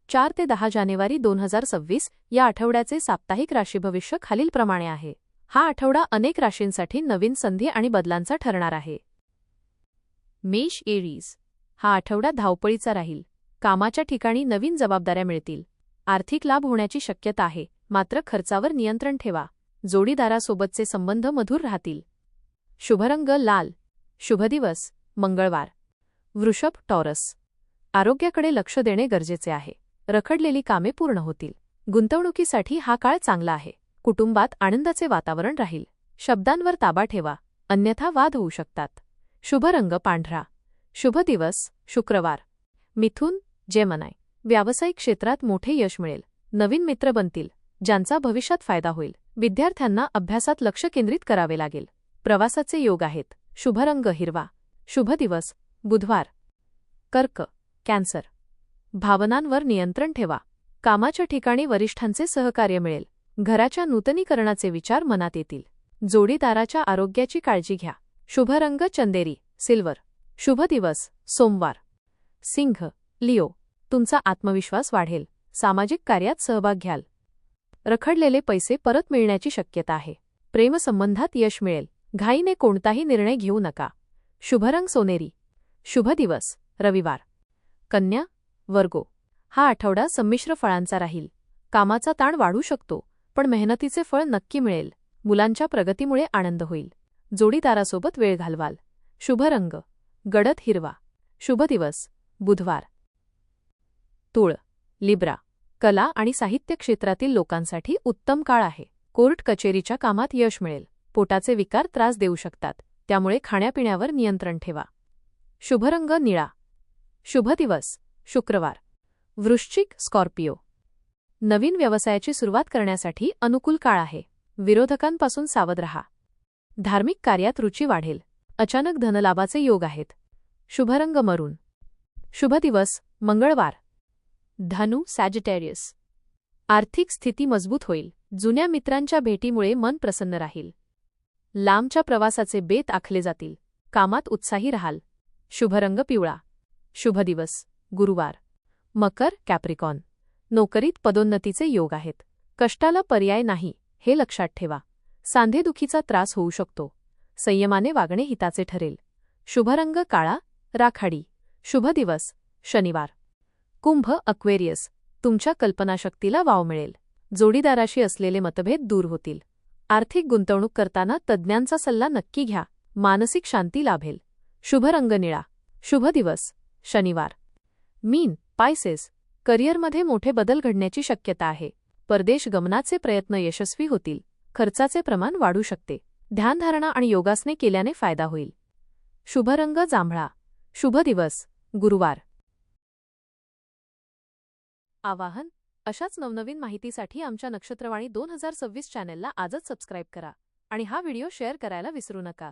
4 ते 10 जानेवारी 2026 या आठवड्याचे साप्ताहिक राशीभविष्य खालीलप्रमाणे आहे. हा आठवडा अनेक राशींसाठी नवीन संधी आणि बदलांचा ठरणार आहे. मेष एरीज. हा आठवडा धावपळीचा राहील. कामाच्या ठिकाणी नवीन जबाबदाऱ्या मिळतील. आर्थिक लाभ होण्याची शक्यता आहे, मात्र खर्चावर नियंत्रण ठेवा. जोडीदारासोबतचे संबंध मधुर राहतील. शुभरंग लाल. शुभ दिवस मंगळवार. वृषभ टॉरस. आरोग्याकडे लक्ष देणे गरजेचे आहे. रखडलेली कामे पूर्ण होतील. गुंतवणुकीसाठी हा काळ चांगला आहे. कुटुंबात आनंदाचे वातावरण राहील. शब्दांवर ताबा ठेवा, अन्यथा वाद होऊ शकतात. शुभ रंग पांढरा. शुभ दिवस शुक्रवार. मिथुन जेमिनी. व्यावसायिक क्षेत्रात मोठे यश मिळेल. नवीन मित्र बनतील, ज्यांचा भविष्यात फायदा होईल. विद्यार्थ्यांना अभ्यासात लक्ष केंद्रित करावे लागेल. प्रवासाचे योग आहेत. शुभ रंग हिरवा. शुभ दिवस बुधवार. कर्क कॅन्सर. भावनांवर नियंत्रण ठेवा. कामाच्या ठिकाणी वरिष्ठांचे सहकार्य मिळेल. घराच्या नूतनीकरणाचे विचार मनात येतील. जोडीदाराच्या आरोग्याची काळजी घ्या. शुभ रंग चंदेरी सिल्वर. शुभ दिवस सोमवार. सिंह लिओ. तुमचा आत्मविश्वास वाढेल. सामाजिक कार्यात सहभाग घ्याल. रखडलेले पैसे परत मिळण्याची शक्यता आहे. प्रेमसंबंधात यश मिळेल. घाईने कोणताही निर्णय घेऊ नका. शुभ रंग सोनेरी. शुभ दिवस रविवार. कन्या वर्गो. हा आठवडा संमिश्र फळांचा राहील. कामाचा ताण वाढू शकतो, पण मेहनतीचे फळ नक्की मिळेल. मुलांच्या प्रगतीमुळे आनंद होईल. जोडीदारासोबत वेळ घालवाल. शुभ रंग गडद हिरवा. शुभ दिवस बुधवार. तुळ लिब्रा. कला आणि साहित्य क्षेत्रातील लोकांसाठी उत्तम काळ आहे. कोर्ट कचेरीच्या कामात यश मिळेल. पोटाचे विकार त्रास देऊ शकतात, त्यामुळे खाण्यापिण्यावर नियंत्रण ठेवा. शुभ रंग निळा. शुभ दिवस शुक्रवार. वृश्चिक स्कॉर्पिओ. नवीन व्यवसायाची सुरुवात करण्यासाठी अनुकूल काळ आहे. विरोधकांपासून सावध रहा. धार्मिक कार्यात रुची वाढेल. अचानक धनलाभाचे योग आहेत. शुभ रंग मरून. शुभ दिवस मंगळवार. धनु सॅजिटेरियस. आर्थिक स्थिती मजबूत होईल. जुन्या मित्रांच्या भेटीमुळे मन प्रसन्न राहील. लांबच्या प्रवासाचे बेत आखले जातील. कामात उत्साही राहाल. शुभ रंग पिवळा. शुभ दिवस गुरुवार. मकर कॅप्रिकॉन. नोकरीत पदोन्नतीचे योग आहेत. कष्टाला पर्याय नाही, हे लक्षात ठेवा. सांधेदुखीचा त्रास होऊ शकतो. संयमाने वागणे हिताचे ठरेल. शुभ रंग काळा राखाडी. शुभ दिवस शनिवार. कुंभ अक्वेरियस. तुमच्या कल्पनाशक्तीला वाव मिळेल. जोडीदाराशी असलेले मतभेद दूर होतील. आर्थिक गुंतवणूक करताना तज्ज्ञांचा सल्ला नक्की घ्या. मानसिक शांती लाभेल. शुभ रंग निळा. शुभ दिवस शनिवार. मीन पायसेस. करिअरमध्ये मोठे बदल घडण्याची शक्यता आहे. परदेश गमनाचे प्रयत्न यशस्वी होतील. खर्चाचे प्रमाण वाढू शकते. ध्यानधारणा आणि योगासने केल्याने फायदा होईल. शुभ रंग जांभळा. शुभ दिवस गुरुवार. आवाहन. अशाच नवनवीन माहितीसाठी आमच्या नक्षत्रवाणी 2026 चॅनेलला आजच सबस्क्राईब करा आणि हा व्हिडिओ शेअर करायला विसरू नका.